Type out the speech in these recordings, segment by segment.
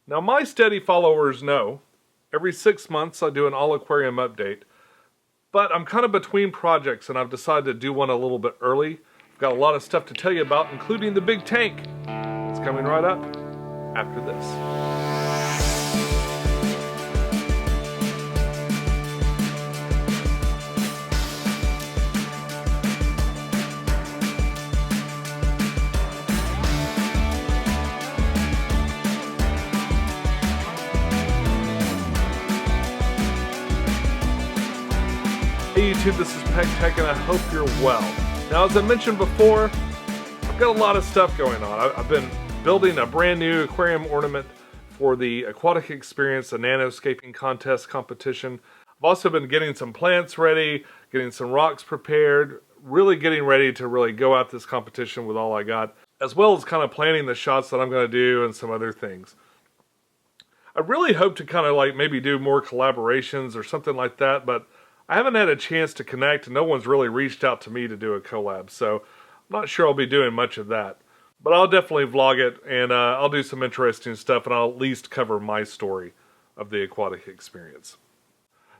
Now my steady followers know, every 6 months I do an all aquarium update, but I'm kind of between projects and I've decided to do one a little bit early. I've got a lot of stuff to tell you about, including the big tank. It's coming right up after this. Hey YouTube, this is Pecktec and I hope you're well. Now as I mentioned before, I've got a lot of stuff going on. I've been building a brand new aquarium ornament for the Aquatic Experience, the nanoscaping contest competition. I've also been getting some plants ready, getting some rocks prepared, really getting ready to really go at this competition with all I got, as well as kind of planning the shots that I'm going to do and some other things. I really hope to kind of like maybe do more collaborations or something like that, but I haven't had a chance to connect and no one's really reached out to me to do a collab, so I'm not sure I'll be doing much of that. But I'll definitely vlog it and I'll do some interesting stuff and I'll at least cover my story of the Aquatic Experience.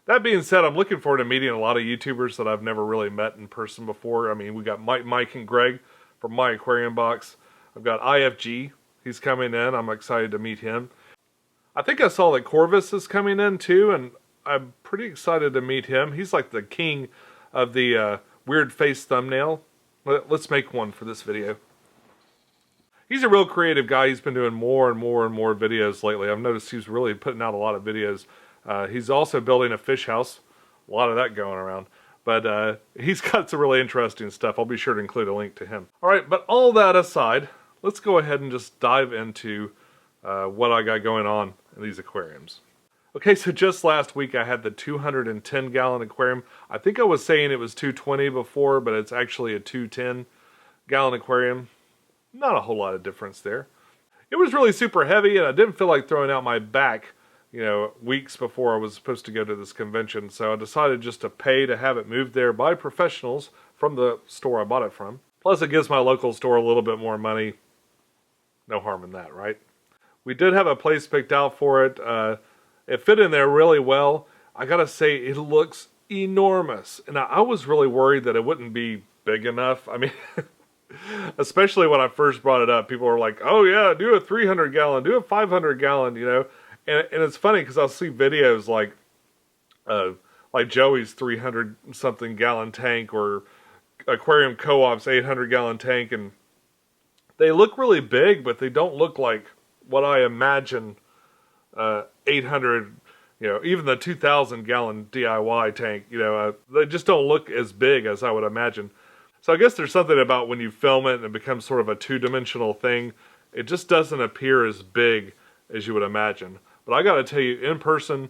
That being said, I'm looking forward to meeting a lot of YouTubers that I've never really met in person before. I mean, we got Mike and Greg from My Aquarium Box. I've got IFG, he's coming in, I'm excited to meet him. I think I saw that Corvus is coming in too, and I'm pretty excited to meet him. He's like the king of the weird face thumbnail. Let's make one for this video. He's a real creative guy. He's been doing more and more and more videos lately. I've noticed he's really putting out a lot of videos. He's also building a fish house. A lot of that going around. But he's got some really interesting stuff. I'll be sure to include a link to him. Alright, but all that aside, let's go ahead and just dive into what I got going on in these aquariums. Okay, so just last week I had the 210 gallon aquarium. I think I was saying it was 220 before, but it's actually a 210 gallon aquarium. Not a whole lot of difference there. It was really super heavy and I didn't feel like throwing out my back, weeks before I was supposed to go to this convention. So I decided just to pay to have it moved there by professionals from the store I bought it from. Plus it gives my local store a little bit more money. No harm in that, right? We did have a place picked out for it. It fit in there really well. I gotta say, it looks enormous. And I was really worried that it wouldn't be big enough. I mean, especially when I first brought it up, people were like, oh yeah, do a 300 gallon, do a 500 gallon, And it's funny because I'll see videos like Joey's 300 something gallon tank or Aquarium Co-op's 800 gallon tank. And they look really big, but they don't look like what I imagine 800, even the 2,000 gallon DIY tank, they just don't look as big as I would imagine. So I guess there's something about when you film it and it becomes sort of a two-dimensional thing, it just doesn't appear as big as you would imagine. But I gotta tell you, in person,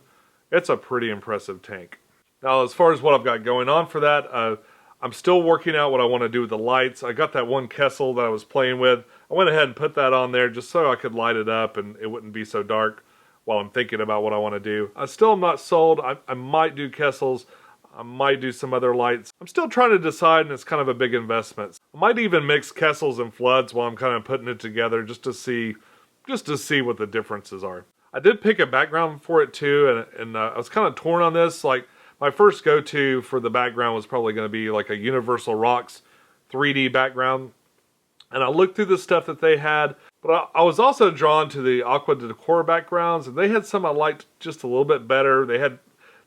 it's a pretty impressive tank. Now, as far as what I've got going on for that, I'm still working out what I want to do with the lights. I got that one Kessel that I was playing with. I went ahead and put that on there just so I could light it up and it wouldn't be so dark while I'm thinking about what I want to do. I still am not sold. I might do Kessels. I might do some other lights. I'm still trying to decide, and it's kind of a big investment. I might even mix Kessels and floods while I'm kind of putting it together just to see what the differences are. I did pick a background for it too, and I was kind of torn on this. Like, my first go-to for the background was probably going to be like a Universal Rocks 3D background. And I looked through the stuff that they had, but I was also drawn to the Aqua Decor backgrounds, and they had some I liked just a little bit better. They had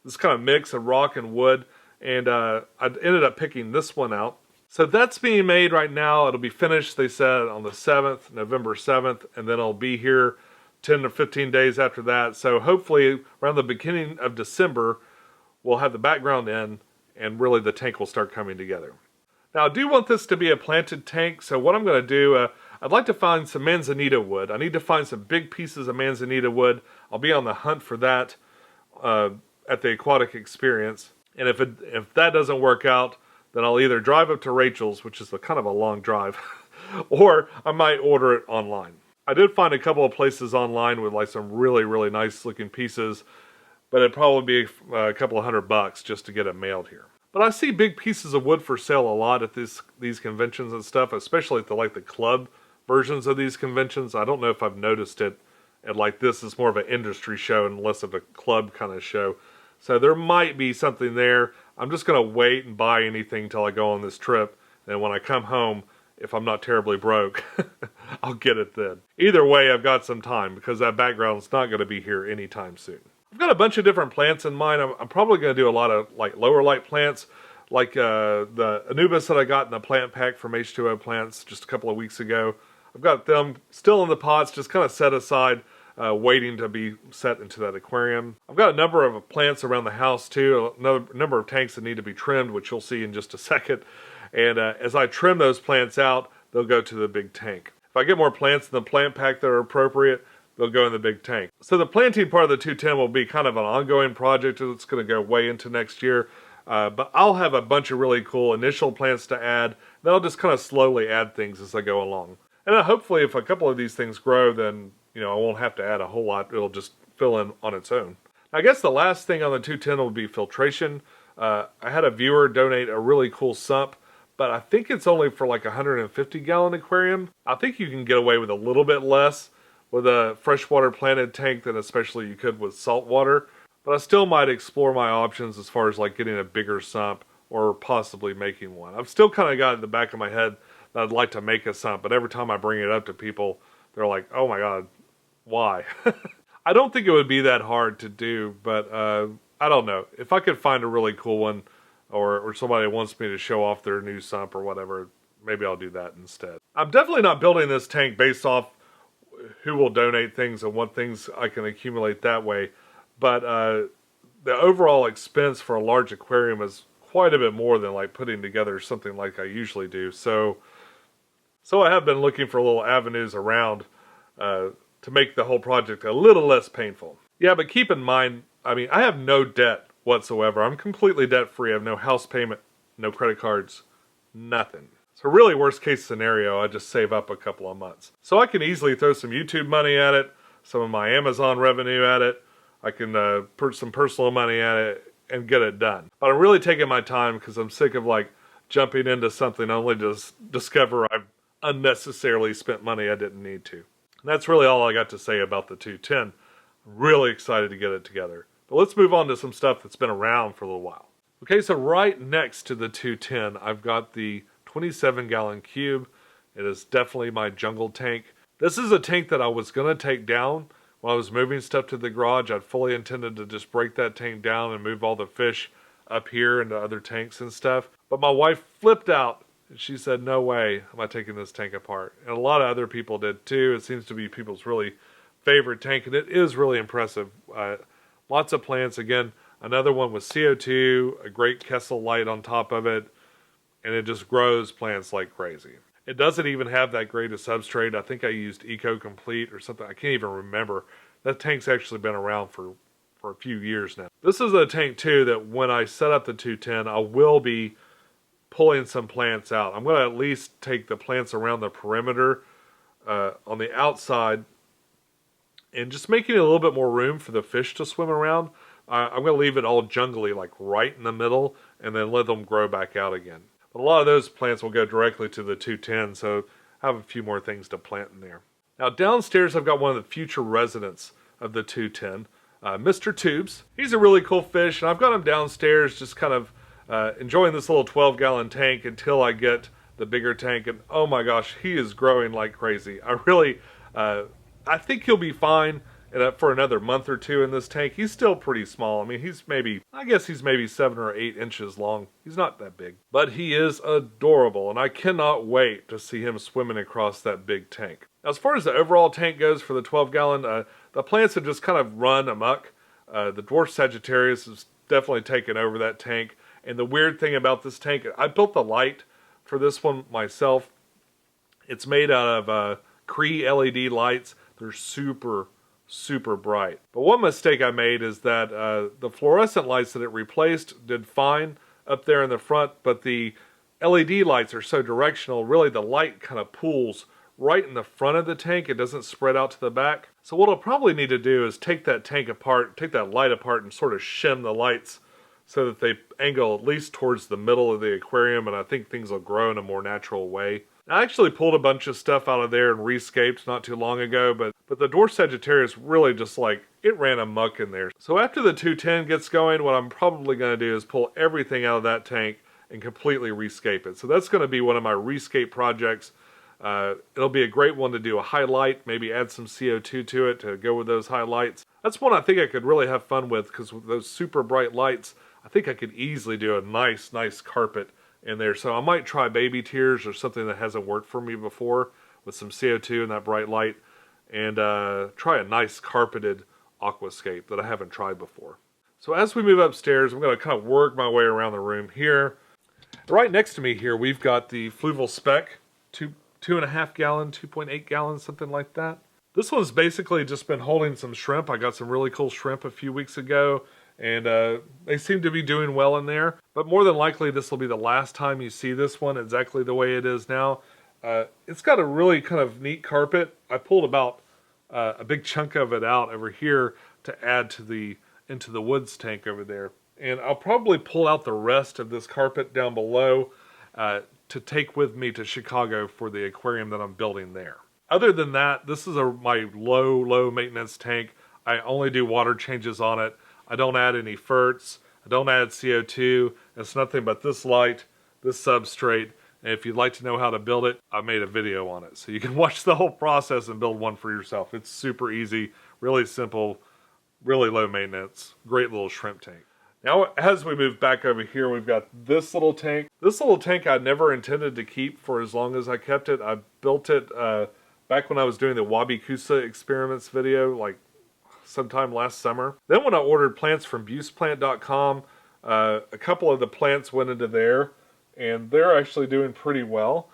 this kind of mix of rock and wood, and I ended up picking this one out. So that's being made right now. It'll be finished, they said, on the 7th, November 7th, and then it'll be here 10 to 15 days after that. So hopefully around the beginning of December, we'll have the background in, and really the tank will start coming together. Now, I do want this to be a planted tank, so what I'm going to do, I'd like to find some manzanita wood. I need to find some big pieces of manzanita wood. I'll be on the hunt for that at the Aquatic Experience. And if that doesn't work out, then I'll either drive up to Rachel's, which is kind of a long drive, or I might order it online. I did find a couple of places online with like some really, really nice looking pieces, but it'd probably be a couple of $100 just to get it mailed here. But I see big pieces of wood for sale a lot at these conventions and stuff, especially at the club versions of these conventions. I don't know if I've noticed it and like this is more of an industry show and less of a club kind of show. So there might be something there. I'm just going to wait and buy anything till I go on this trip. And when I come home, if I'm not terribly broke, I'll get it then. Either way, I've got some time because that background's not going to be here anytime soon. I've got a bunch of different plants in mind. I'm probably going to do a lot of like lower light plants, like the Anubis that I got in the plant pack from H2O Plants just a couple of weeks ago. I've got them still in the pots, just kind of set aside, waiting to be set into that aquarium. I've got a number of plants around the house too, a number of tanks that need to be trimmed, which you'll see in just a second. And as I trim those plants out, they'll go to the big tank. If I get more plants in the plant pack that are appropriate, they'll go in the big tank. So the planting part of the 210 will be kind of an ongoing project that's going to go way into next year. But I'll have a bunch of really cool initial plants to add. Then I'll just kind of slowly add things as I go along. And hopefully if a couple of these things grow, then I won't have to add a whole lot. It'll just fill in on its own. I guess the last thing on the 210 will be filtration. I had a viewer donate a really cool sump, but I think it's only for like a 150-gallon aquarium. I think you can get away with a little bit less with a freshwater planted tank than especially you could with saltwater. But I still might explore my options as far as like getting a bigger sump or possibly making one. I've still kind of got in the back of my head that I'd like to make a sump, but every time I bring it up to people, they're like, oh my God, why? I don't think it would be that hard to do, but I don't know. If I could find a really cool one or somebody wants me to show off their new sump or whatever, maybe I'll do that instead. I'm definitely not building this tank based off who will donate things and what things I can accumulate that way. But the overall expense for a large aquarium is quite a bit more than like putting together something like I usually do. So I have been looking for little avenues around to make the whole project a little less painful. Yeah, but keep in mind, I mean, I have no debt whatsoever. I'm completely debt free. I have no house payment, no credit cards, nothing. So really worst case scenario, I just save up a couple of months. So I can easily throw some YouTube money at it, some of my Amazon revenue at it. I can put some personal money at it and get it done. But I'm really taking my time because I'm sick of like jumping into something only to discover I've unnecessarily spent money I didn't need to. And that's really all I got to say about the 210. I'm really excited to get it together. But let's move on to some stuff that's been around for a little while. Okay, so right next to the 210, I've got the 27-gallon cube. It is definitely my jungle tank. This is a tank that I was going to take down when I was moving stuff to the garage. I'd fully intended to just break that tank down and move all the fish up here into other tanks and stuff. But my wife flipped out. She said, no way am I taking this tank apart. And a lot of other people did too. It seems to be people's really favorite tank, and it is really impressive. Lots of plants. Again, another one with CO2, a great Kessel light on top of it, and it just grows plants like crazy. It doesn't even have that great a substrate. I think I used Eco Complete or something. I can't even remember. That tank's actually been around for a few years now. This is a tank too that when I set up the 210, I will be pulling some plants out. I'm going to at least take the plants around the perimeter on the outside and just making it a little bit more room for the fish to swim around. I'm going to leave it all jungly, like right in the middle, and then let them grow back out again. But a lot of those plants will go directly to the 210, so I have a few more things to plant in there. Now downstairs I've got one of the future residents of the 210, Mr. Tubes. He's a really cool fish, and I've got him downstairs just kind of enjoying this little 12-gallon tank until I get the bigger tank, and oh my gosh, he is growing like crazy. I think he'll be fine for another month or two in this tank. He's still pretty small. I mean, he's maybe 7 or 8 inches long. He's not that big, but he is adorable, and I cannot wait to see him swimming across that big tank. Now, as far as the overall tank goes for the 12-gallon, the plants have just kind of run amok. The dwarf Sagittarius has definitely taken over that tank. And the weird thing about this tank, I built the light for this one myself. It's made out of Cree LED lights. They're super, super bright. But one mistake I made is that the fluorescent lights that it replaced did fine up there in the front, but the LED lights are so directional, really the light kind of pools right in the front of the tank. It doesn't spread out to the back. So what I'll probably need to do is take that tank apart, take that light apart, and sort of shim the lights so that they angle at least towards the middle of the aquarium, and I think things will grow in a more natural way. I actually pulled a bunch of stuff out of there and rescaped not too long ago, but the dwarf Sagittarius really just like, it ran amok in there. So after the 210 gets going, what I'm probably going to do is pull everything out of that tank and completely rescape it. So that's going to be one of my rescape projects. It'll be a great one to do a highlight, maybe add some CO2 to it to go with those highlights. That's one I think I could really have fun with, because with those super bright lights, I think I could easily do a nice carpet in there. So I might try baby tears or something that hasn't worked for me before with some CO2 and that bright light, and try a nice carpeted aquascape that I haven't tried before. So as we move upstairs, I'm going to kind of work my way around the room here. Right next to me here, we've got the Fluval Spec, 2.5 gallon, 2.8 gallons, something like that. This one's basically just been holding some shrimp. I got some really cool shrimp a few weeks ago, and they seem to be doing well in there. But more than likely, this will be the last time you see this one exactly the way it is now. It's got a really kind of neat carpet. I pulled about a big chunk of it out over here to add to into the woods tank over there. And I'll probably pull out the rest of this carpet down below to take with me to Chicago for the aquarium that I'm building there. Other than that, this is my low maintenance tank. I only do water changes on it. I don't add any ferts. I don't add CO2. It's nothing but this light, this substrate. And if you'd like to know how to build it, I made a video on it. So you can watch the whole process and build one for yourself. It's super easy, really simple, really low maintenance, great little shrimp tank. Now, as we move back over here, we've got this little tank. This little tank I never intended to keep for as long as I kept it. I built it back when I was doing the Wabikusa experiments video, like sometime last summer. Then when I ordered plants from buseplant.com, a couple of the plants went into there, and they're actually doing pretty well.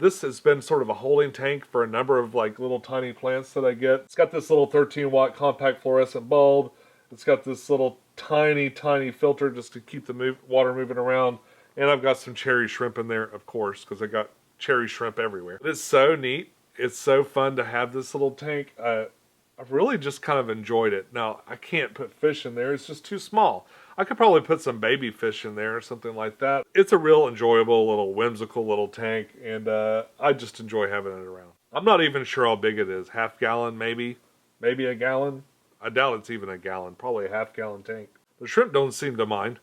This has been sort of a holding tank for a number of like little tiny plants that I get. It's got this little 13-watt compact fluorescent bulb. It's got this little tiny filter just to keep the water moving around. And I've got some cherry shrimp in there, of course, because I got cherry shrimp everywhere. It's so neat. It's so fun to have this little tank. I've really just kind of enjoyed it. Now, I can't put fish in there. It's just too small. I could probably put some baby fish in there or something like that. It's a real enjoyable little whimsical little tank, and I just enjoy having it around. I'm not even sure how big it is. Half gallon, maybe? Maybe a gallon? I doubt it's even a gallon. Probably a half-gallon tank. The shrimp don't seem to mind.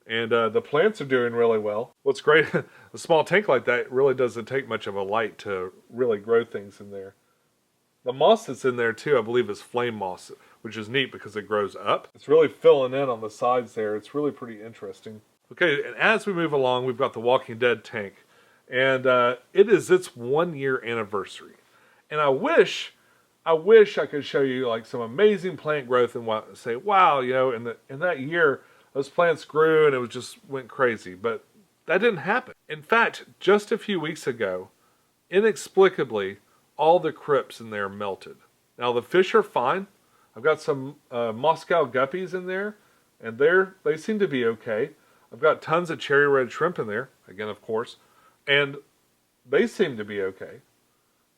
And the plants are doing really well. What's great, a small tank like that really doesn't take much of a light to really grow things in there. The moss that's in there too, I believe, is flame moss, which is neat because it grows up. It's really filling in on the sides there. It's really pretty interesting. Okay, and as we move along, we've got the Walking Dead tank. And it is its 1-year anniversary. And I wish I could show you like some amazing plant growth and say, wow, you know, in that year, those plants grew and it just went crazy. But that didn't happen. In fact, just a few weeks ago, inexplicably, all the crypts in there melted. Now the fish are fine. I've got some Moscow guppies in there, and they seem to be okay. I've got tons of cherry red shrimp in there, again, of course, and they seem to be okay.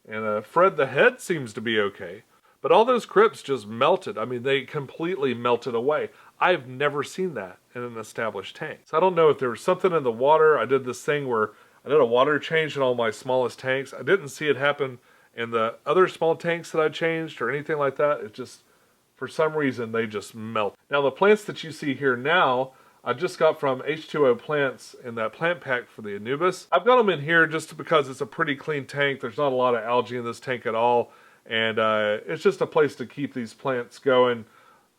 And Fred the Head seems to be okay. But all those crypts just melted. I mean, they completely melted away. I've never seen that in an established tank. So I don't know if there was something in the water. I did this thing where I did a water change in all my smallest tanks. I didn't see it happen in the other small tanks that I changed or anything like that. It just, for some reason, they just melt. Now the plants that you see here now, I just got from H2O Plants in that plant pack for the Anubis. I've got them in here just because it's a pretty clean tank. There's not a lot of algae in this tank at all. And it's just a place to keep these plants going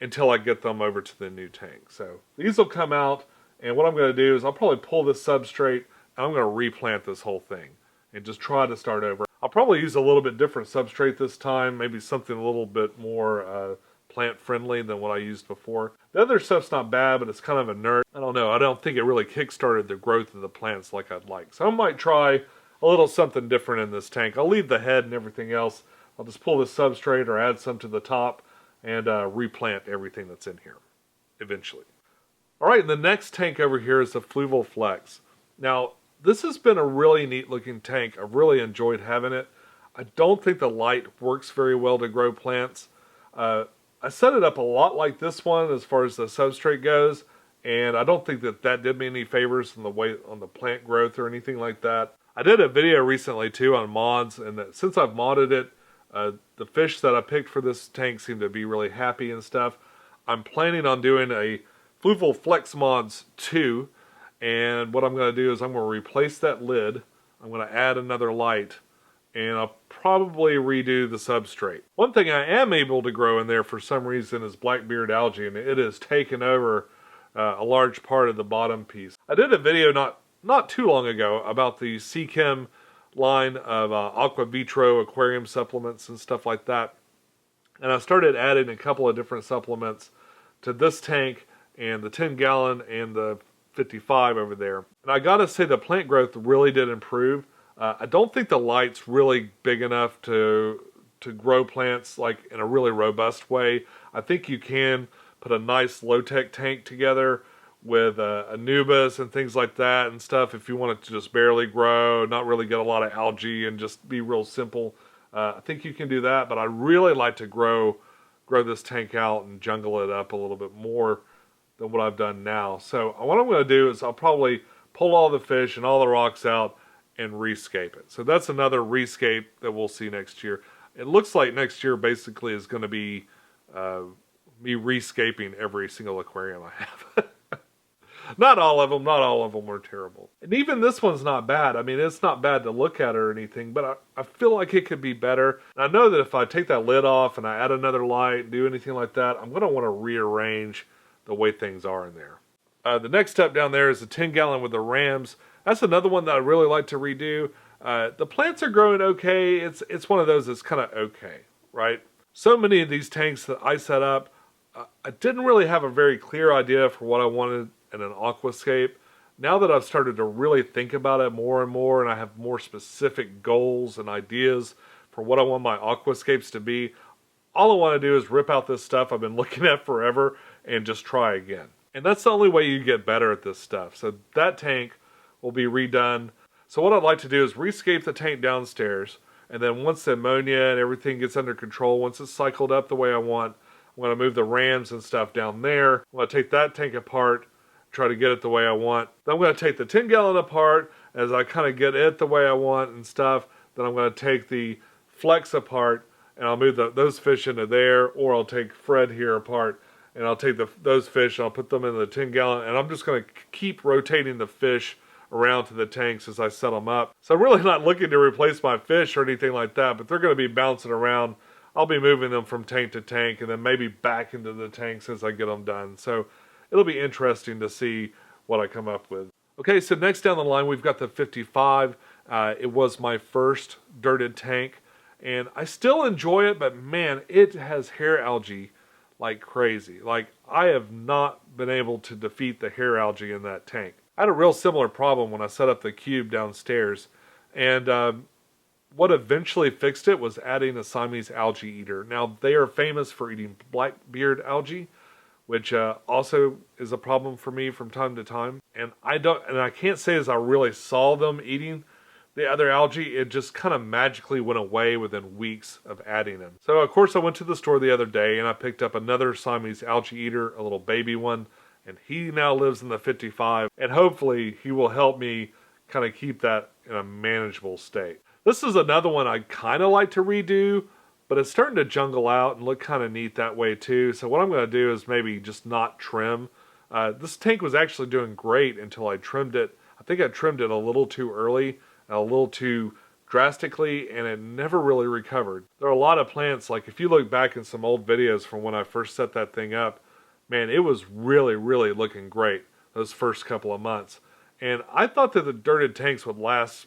until I get them over to the new tank. So these will come out, and what I'm going to do is I'll probably pull this substrate, and I'm going to replant this whole thing and just try to start over. I'll probably use a little bit different substrate this time, maybe something a little bit more plant-friendly than what I used before. The other stuff's not bad, but it's kind of inert. I don't know. I don't think it really kick-started the growth of the plants like I'd like. So I might try a little something different in this tank. I'll leave the head and everything else. I'll just pull this substrate or add some to the top and replant everything that's in here eventually. All right, and the next tank over here is the Fluval Flex. Now, this has been a really neat looking tank. I've really enjoyed having it. I don't think the light works very well to grow plants. I set it up a lot like this one as far as the substrate goes, and I don't think that did me any favors on the plant growth or anything like that. I did a video recently too on mods, and since I've modded it, the fish that I picked for this tank seem to be really happy and stuff. I'm planning on doing a Fluval Flex Mods 2, and what I'm going to do is I'm going to replace that lid, I'm going to add another light, and I'll probably redo the substrate. One thing I am able to grow in there for some reason is blackbeard algae, and it has taken over a large part of the bottom piece. I did a video not too long ago about the Seachem line of Aqua Vitro aquarium supplements and stuff like that. And I started adding a couple of different supplements to this tank and the 10 gallon and the 55 over there. And I gotta say the plant growth really did improve. I don't think the light's really big enough to grow plants like in a really robust way. I think you can put a nice low-tech tank together with Anubis and things like that and stuff if you want it to just barely grow, not really get a lot of algae and just be real simple. I think you can do that, but I really like to grow this tank out and jungle it up a little bit more than what I've done now. So what I'm going to do is I'll probably pull all the fish and all the rocks out and rescape it. So that's another rescape that we'll see next year. It looks like next year basically is going to be me rescaping every single aquarium I have. Not all of them are terrible. And even this one's not bad. I mean, it's not bad to look at or anything, but I feel like it could be better. And I know that if I take that lid off and I add another light and do anything like that, I'm going to want to rearrange the way things are in there. The next step down there is the 10 gallon with the rams. That's another one that I really like to redo. The plants are growing okay. It's one of those that's kind of okay, right? So many of these tanks that I set up, I didn't really have a very clear idea for what I wanted in an aquascape. Now that I've started to really think about it more and more, and I have more specific goals and ideas for what I want my aquascapes to be, all I want to do is rip out this stuff I've been looking at forever and just try again. And that's the only way you get better at this stuff. So that tank will be redone. So what I'd like to do is rescape the tank downstairs, and then once the ammonia and everything gets under control, once it's cycled up the way I want, I'm going to move the rams and stuff down there. I'm going to take that tank apart, try to get it the way I want. Then I'm going to take the 10 gallon apart as I kind of get it the way I want and stuff. Then I'm going to take the Flex apart and I'll move those fish into there, or I'll take Fred here apart and I'll take those fish and I'll put them in the 10 gallon, and I'm just going to keep rotating the fish around to the tanks as I set them up. So I'm really not looking to replace my fish or anything like that, but they're going to be bouncing around. I'll be moving them from tank to tank and then maybe back into the tanks as I get them done. So it'll be interesting to see what I come up with. Okay, so next down the line we've got the 55. It was my first dirted tank, and I still enjoy it, but man, it has hair algae like crazy. Like, I have not been able to defeat the hair algae in that tank. I had a real similar problem when I set up the cube downstairs, and what eventually fixed it was adding a Siamese algae eater. Now, they are famous for eating blackbeard algae, which also is a problem for me from time to time. And I can't say as I really saw them eating the other algae. It just kind of magically went away within weeks of adding them. So of course I went to the store the other day and I picked up another Siamese algae eater, a little baby one, and he now lives in the 55, and hopefully he will help me kind of keep that in a manageable state. This is another one I'd kind of like to redo, but it's starting to jungle out and look kind of neat that way too. So what I'm going to do is maybe just not trim. This tank was actually doing great until I trimmed it. I think I trimmed it a little too early, a little too drastically, and it never really recovered. There are a lot of plants, like if you look back in some old videos from when I first set that thing up, man, it was really, really looking great those first couple of months. And I thought that the dirted tanks would last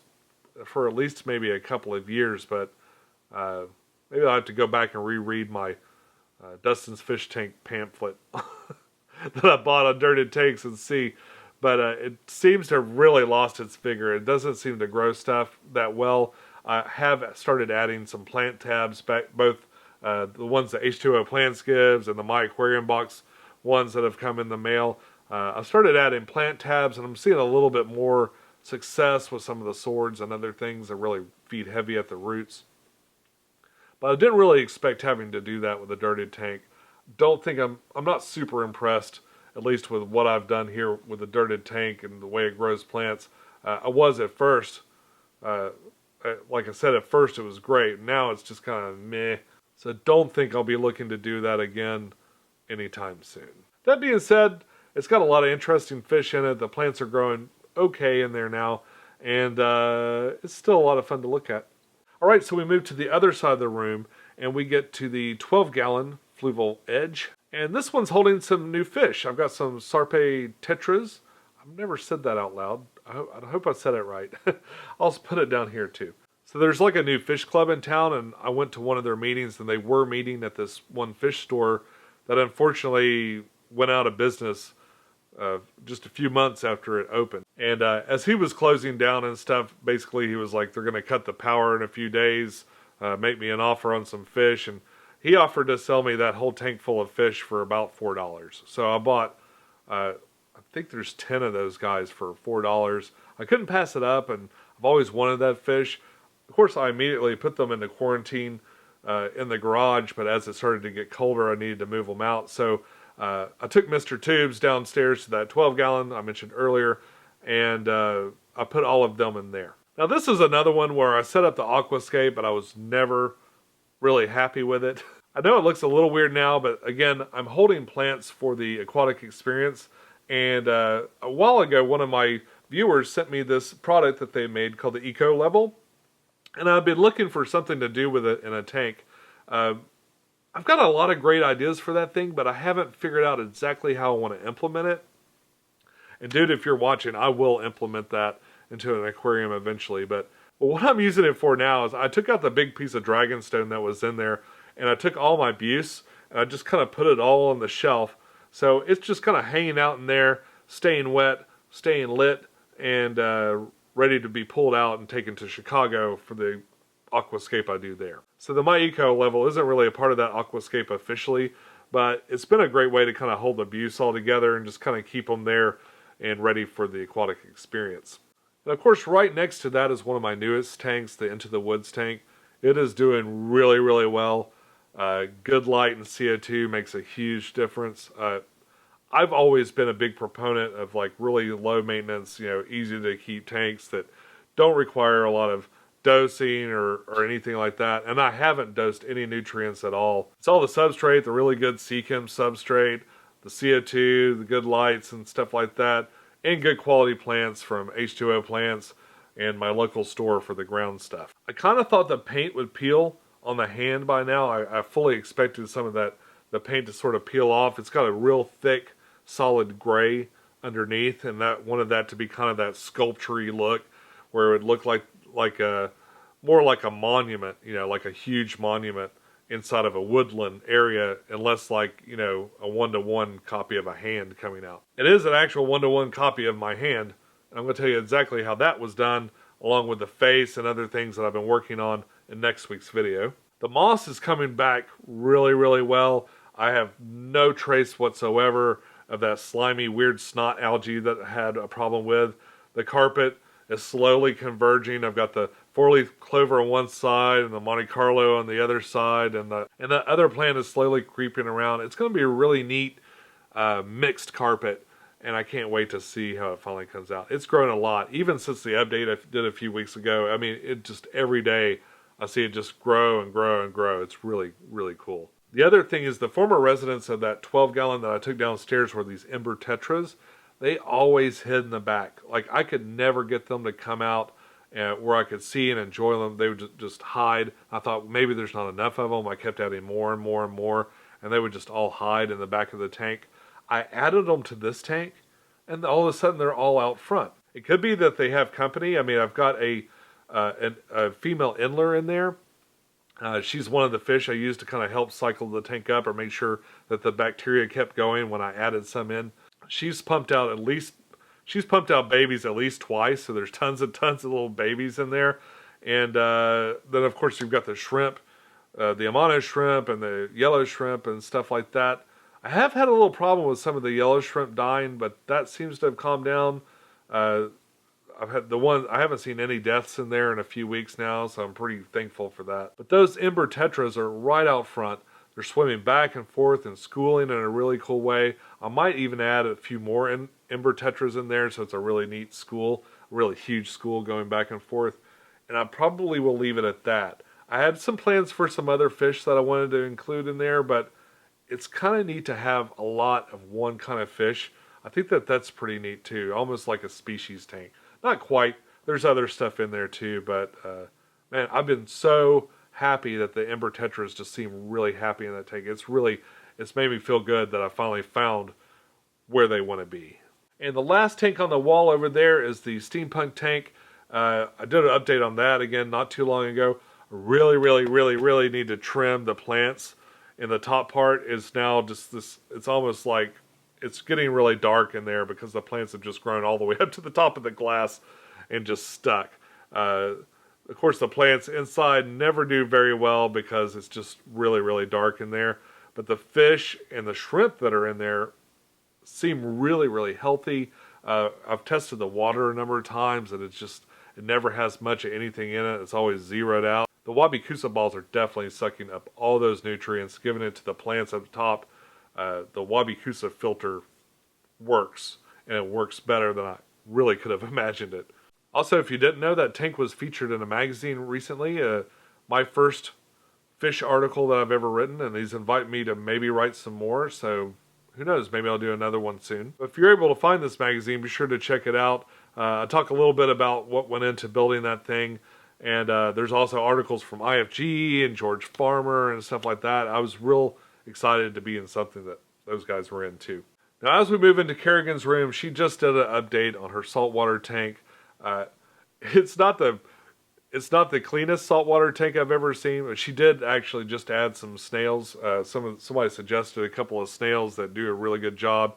for at least maybe a couple of years, but maybe I'll have to go back and reread my Dustin's Fish Tank pamphlet that I bought on dirted tanks and see. But it seems to have really lost its vigor. It doesn't seem to grow stuff that well. I have started adding some plant tabs back, both the ones that H2O Plants gives and the My Aquarium Box ones that have come in the mail. I've started adding plant tabs, and I'm seeing a little bit more success with some of the swords and other things that really feed heavy at the roots. But I didn't really expect having to do that with a dirted tank. I'm not super impressed, at least with what I've done here with the dirted tank and the way it grows plants. I was at first, Like I said, at first it was great. Now it's just kind of meh. So don't think I'll be looking to do that again anytime soon. That being said, it's got a lot of interesting fish in it. The plants are growing okay in there now, and it's still a lot of fun to look at. All right, so we move to the other side of the room, and we get to the 12-gallon fluval edge. And this one's holding some new fish. I've got some Sarpe tetras. I've never said that out loud. I hope I said it right. I'll put it down here too. So there's like a new fish club in town, and I went to one of their meetings, and they were meeting at this one fish store that unfortunately went out of business just a few months after it opened. And as he was closing down and stuff, basically he was like, they're going to cut the power in a few days, make me an offer on some fish. And he offered to sell me that whole tank full of fish for about $4. So I bought, I think there's 10 of those guys for $4. I couldn't pass it up, and I've always wanted that fish. Of course, I immediately put them into quarantine in the garage, but as it started to get colder, I needed to move them out. So I took Mr. Tubes downstairs to that 12-gallon I mentioned earlier, and I put all of them in there. Now this is another one where I set up the aquascape, but I was never really happy with it. I know it looks a little weird now, but again, I'm holding plants for the aquatic experience. And a while ago, one of my viewers sent me this product that they made called the Eco Level. And I've been looking for something to do with it in a tank. I've got a lot of great ideas for that thing, but I haven't figured out exactly how I want to implement it. And dude, if you're watching, I will implement that into an aquarium eventually. But what I'm using it for now is I took out the big piece of dragonstone that was in there, and I took all my buse, and I just kind of put it all on the shelf. So it's just kind of hanging out in there, staying wet, staying lit, and ready to be pulled out and taken to Chicago for the aquascape I do there. So the My Eco Level isn't really a part of that aquascape officially, but it's been a great way to kind of hold the buse all together and just kind of keep them there and ready for the aquatic experience. And of course, right next to that is one of my newest tanks, the Into the Woods tank. It is doing really, really well. Good light and CO2 makes a huge difference. I've always been a big proponent of like really low maintenance, easy to keep tanks that don't require a lot of dosing or anything like that. And I haven't dosed any nutrients at all. It's all the substrate, the really good Seachem substrate, the CO2, the good lights and stuff like that, and good quality plants from H2O Plants and my local store for the ground stuff. I kind of thought the paint would peel on the hand by now. I fully expected some of the paint to sort of peel off. It's got a real thick, solid gray underneath, and that wanted that to be kind of that sculpture-y look, where it would look like more like a monument, like a huge monument inside of a woodland area, and less like, a one-to-one copy of a hand coming out. It is an actual one-to-one copy of my hand, and I'm going to tell you exactly how that was done, along with the face and other things that I've been working on in next week's video. The moss is coming back really, really well. I have no trace whatsoever of that slimy, weird snot algae that I had a problem with. The carpet is slowly converging. I've got the four-leaf clover on one side and the Monte Carlo on the other side, and the other plant is slowly creeping around. It's going to be a really neat mixed carpet, and I can't wait to see how it finally comes out. It's grown a lot, even since the update I did a few weeks ago. I mean, it just every day I see it just grow and grow and grow. It's really, really cool. The other thing is the former residents of that 12-gallon that I took downstairs were these ember tetras. They always hid in the back. Like, I could never get them to come out where I could see and enjoy them. They would just hide. I thought maybe there's not enough of them. I kept adding more and more and more, and they would just all hide in the back of the tank. I added them to this tank, and all of a sudden they're all out front. It could be that they have company. I mean, I've got a female Inler in there. She's one of the fish I used to kind of help cycle the tank up or make sure that the bacteria kept going when I added some in. She's pumped out babies at least twice, so there's tons of little babies in there. And then of course you've got the shrimp, the Amano shrimp and the yellow shrimp and stuff like that. I have had a little problem with some of the yellow shrimp dying, but that seems to have calmed down. I haven't seen any deaths in there in a few weeks now, so I'm pretty thankful for that. But those ember tetras are right out front. They're swimming back and forth and schooling in a really cool way. I might even add a few more ember tetras in there, so it's a really neat school, a really huge school going back and forth. and I probably will leave it at that. I had some plans for some other fish that I wanted to include in there, but it's kind of neat to have a lot of one kind of fish. I think that that's pretty neat too, almost like a species tank. Not quite. There's other stuff in there too, but man, I've been so happy that the Ember Tetras just seem really happy in that tank. It's made me feel good that I finally found where they want to be. And the last tank on the wall over there is the steampunk tank. I did an update on that again not too long ago. I really need to trim the plants. And the top part is now just this, it's almost like it's getting really dark in there because the plants have just grown all the way up to the top of the glass and just stuck. Of course, the plants inside never do very well because it's just really dark in there. But the fish and the shrimp that are in there seem really healthy. I've tested the water a number of times and it never has much of anything in it. It's always zeroed out. The Wabikusa balls are definitely sucking up all those nutrients, giving it to the plants at the top. The Wabikusa filter works, and it works better than I really could have imagined it. Also, if you didn't know, that tank was featured in a magazine recently. My first fish article that I've ever written, and he's invited me to maybe write some more, so who knows, maybe I'll do another one soon. But if you're able to find this magazine, be sure to check it out. I talk a little bit about what went into building that thing, and there's also articles from IFG and George Farmer and stuff like that. I was real excited to be in something that those guys were in too. Now, as we move into Kerrigan's room, she just did an update on her saltwater tank. It's not the cleanest saltwater tank I've ever seen, but she did actually just add some snails. Somebody suggested a couple of snails that do a really good job.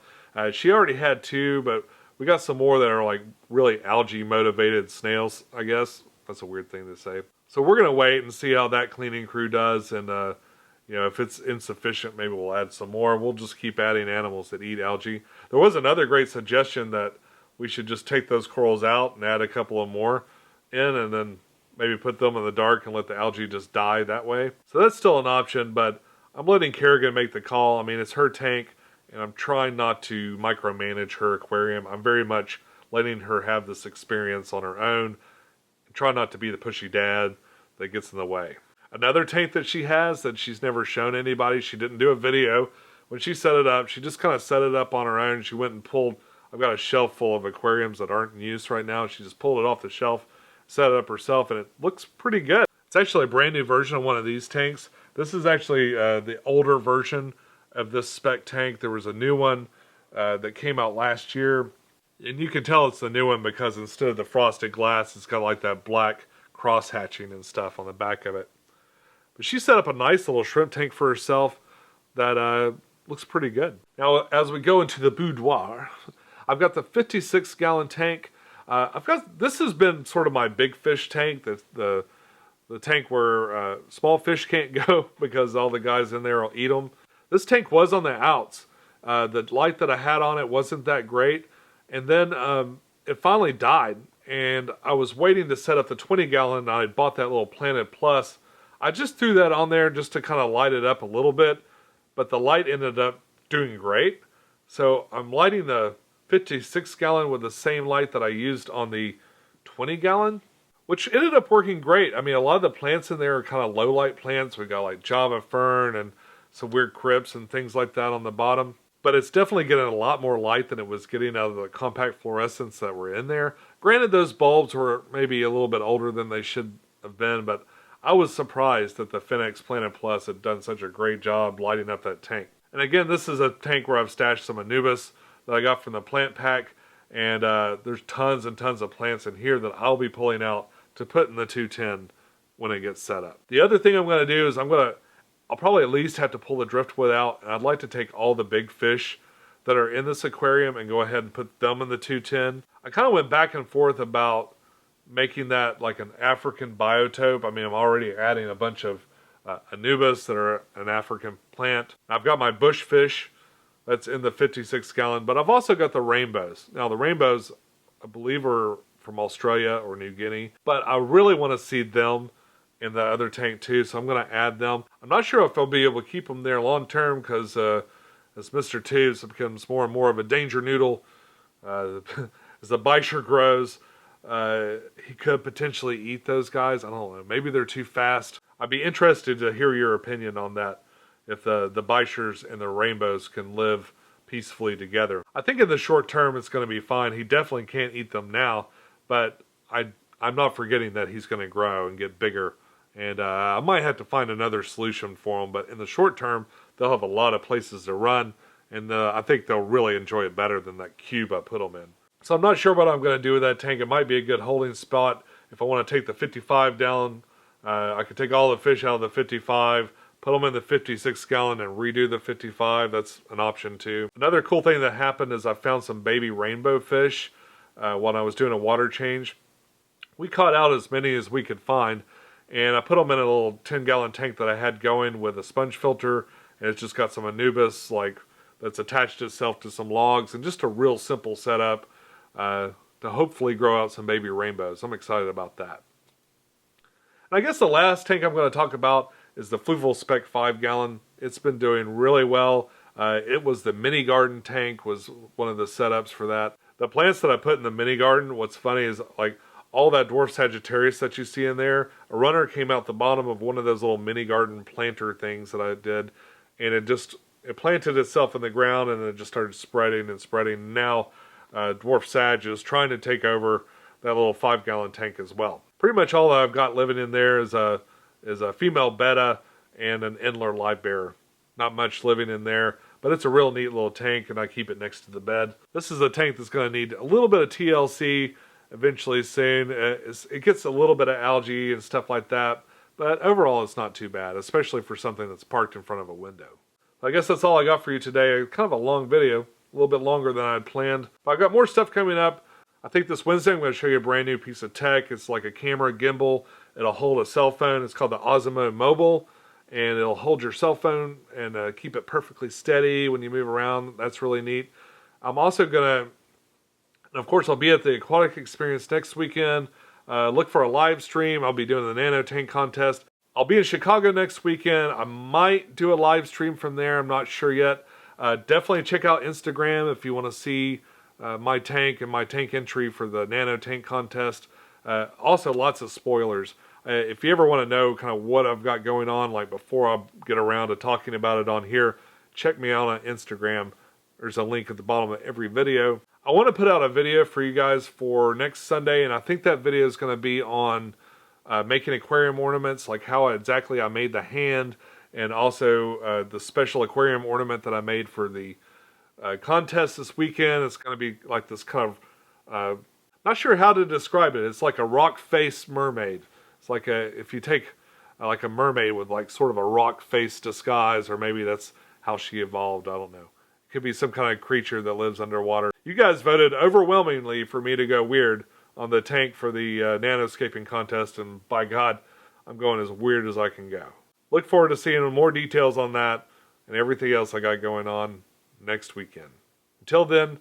She already had two, but we got some more that are like really algae motivated snails, I guess. That's a weird thing to say. So we're going to wait and see how that cleaning crew does, and if it's insufficient, maybe we'll add some more. We'll just keep adding animals that eat algae. There was another great suggestion that we should just take those corals out and add a couple of more in, and then maybe put them in the dark and let the algae just die that way. So that's still an option, but I'm letting Kerrigan make the call. I mean, it's her tank, and I'm trying not to micromanage her aquarium. I'm very much letting her have this experience on her own, and try not to be the pushy dad that gets in the way. Another tank that she has that she's never shown anybody, she didn't do a video. When she set it up, she just kind of set it up on her own. She went and pulled, I've got a shelf full of aquariums that aren't in use right now. She just pulled it off the shelf, set it up herself, and it looks pretty good. It's actually a brand new version of one of these tanks. This is actually the older version of this spec tank. There was a new one that came out last year, and you can tell it's the new one because instead of the frosted glass, it's got like that black cross hatching and stuff on the back of it. But she set up a nice little shrimp tank for herself that looks pretty good. Now, as we go into the boudoir, I've got the 56-gallon tank. This has been sort of my big fish tank, the tank where small fish can't go because all the guys in there will eat them. This tank was on the outs. The light that I had on it wasn't that great, and then it finally died, and I was waiting to set up the 20-gallon, and I bought that little Planet Plus. I just threw that on there just to kind of light it up a little bit, but the light ended up doing great. So I'm lighting the 56-gallon with the same light that I used on the 20-gallon, which ended up working great. I mean, a lot of the plants in there are kind of low light plants. We got like Java fern and some weird crypts and things like that on the bottom. But it's definitely getting a lot more light than it was getting out of the compact fluorescents that were in there. Granted, those bulbs were maybe a little bit older than they should have been, but I was surprised that the Finex Planet Plus had done such a great job lighting up that tank. And again, this is a tank where I've stashed some Anubis that I got from the plant pack, and there's tons and tons of plants in here that I'll be pulling out to put in the 210 when it gets set up. The other thing I'm going to do is I'll probably at least have to pull the driftwood out, and I'd like to take all the big fish that are in this aquarium and go ahead and put them in the 210. I kind of went back and forth about making that like an African biotope. I mean, I'm already adding a bunch of Anubis that are an African plant. I've got my bush fish that's in the 56-gallon, but I've also got the rainbows. Now, the rainbows, I believe, are from Australia or New Guinea, but I really want to see them in the other tank too, so I'm going to add them. I'm not sure if I'll be able to keep them there long term because as Mr. Tubes becomes more and more of a danger noodle, as the Bisher grows, he could potentially eat those guys. I don't know. Maybe they're too fast. I'd be interested to hear your opinion on that. If the Bichers and the rainbows can live peacefully together. I think in the short term it's going to be fine. He definitely can't eat them now, but I'm not forgetting that he's going to grow and get bigger. And I might have to find another solution for him, but in the short term, they'll have a lot of places to run, and I think they'll really enjoy it better than that cube I put them in. So I'm not sure what I'm going to do with that tank. It might be a good holding spot. If I want to take the 55 down, I could take all the fish out of the 55, put them in the 56 gallon and redo the 55. That's an option too. Another cool thing that happened is I found some baby rainbow fish when I was doing a water change. We caught out as many as we could find, and I put them in a little 10-gallon tank that I had going with a sponge filter, and it's just got some Anubis that's attached itself to some logs, and just a real simple setup to hopefully grow out some baby rainbows. I'm excited about that. And I guess the last tank I'm going to talk about is the Fluval Spec 5-gallon. It's been doing really well. It was the mini garden tank, was one of the setups for that. The plants that I put in the mini garden, what's funny is all that dwarf Sagittarius that you see in there, a runner came out the bottom of one of those little mini garden planter things that I did, and it planted itself in the ground, and it just started spreading and spreading. Now dwarf Sag is trying to take over that little 5-gallon tank as well. Pretty much all that I've got living in there is a female betta and an Endler live bear. Not much living in there, but it's a real neat little tank, and I keep it next to the bed. This is a tank that's going to need a little bit of TLC eventually soon. It gets a little bit of algae and stuff like that, but overall it's not too bad, especially for something that's parked in front of a window. I guess that's all I got for you today. Kind of a long video, a little bit longer than I had planned, but I've got more stuff coming up. I think this Wednesday I'm going to show you a brand new piece of tech. It's like a camera gimbal. It'll hold a cell phone. It's called the Osmo Mobile, and it'll hold your cell phone and keep it perfectly steady when you move around. That's really neat. I'm also going to, and of course I'll be at the Aquatic Experience next weekend. Look for a live stream. I'll be doing the Nano Tank contest. I'll be in Chicago next weekend. I might do a live stream from there. I'm not sure yet. Definitely check out Instagram if you want to see my tank and my tank entry for the Nano Tank contest. Also lots of spoilers. If you ever want to know kind of what I've got going on, like before I get around to talking about it on here, check me out on Instagram. There's a link at the bottom of every video. I want to put out a video for you guys for next Sunday, and I think that video is going to be on making aquarium ornaments, like how exactly I made the hand, and also the special aquarium ornament that I made for the contest this weekend. It's going to be like this kind of, not sure how to describe it. It's like a rock face mermaid. It's like if you take like a mermaid with like sort of a rock face disguise, or maybe that's how she evolved. I don't know. It could be some kind of creature that lives underwater. You guys voted overwhelmingly for me to go weird on the tank for the nanoscaping contest, and by God, I'm going as weird as I can go. Look forward to seeing more details on that and everything else I got going on next weekend. Until then,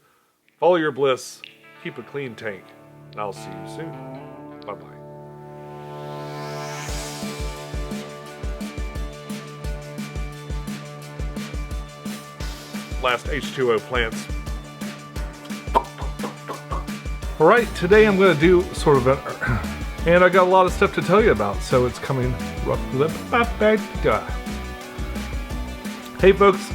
follow your bliss, keep a clean tank, and I'll see you soon. Bye-bye. Last H2O plants. Alright, today I'm going to do sort of and I got a lot of stuff to tell you about, so it's coming Hey folks.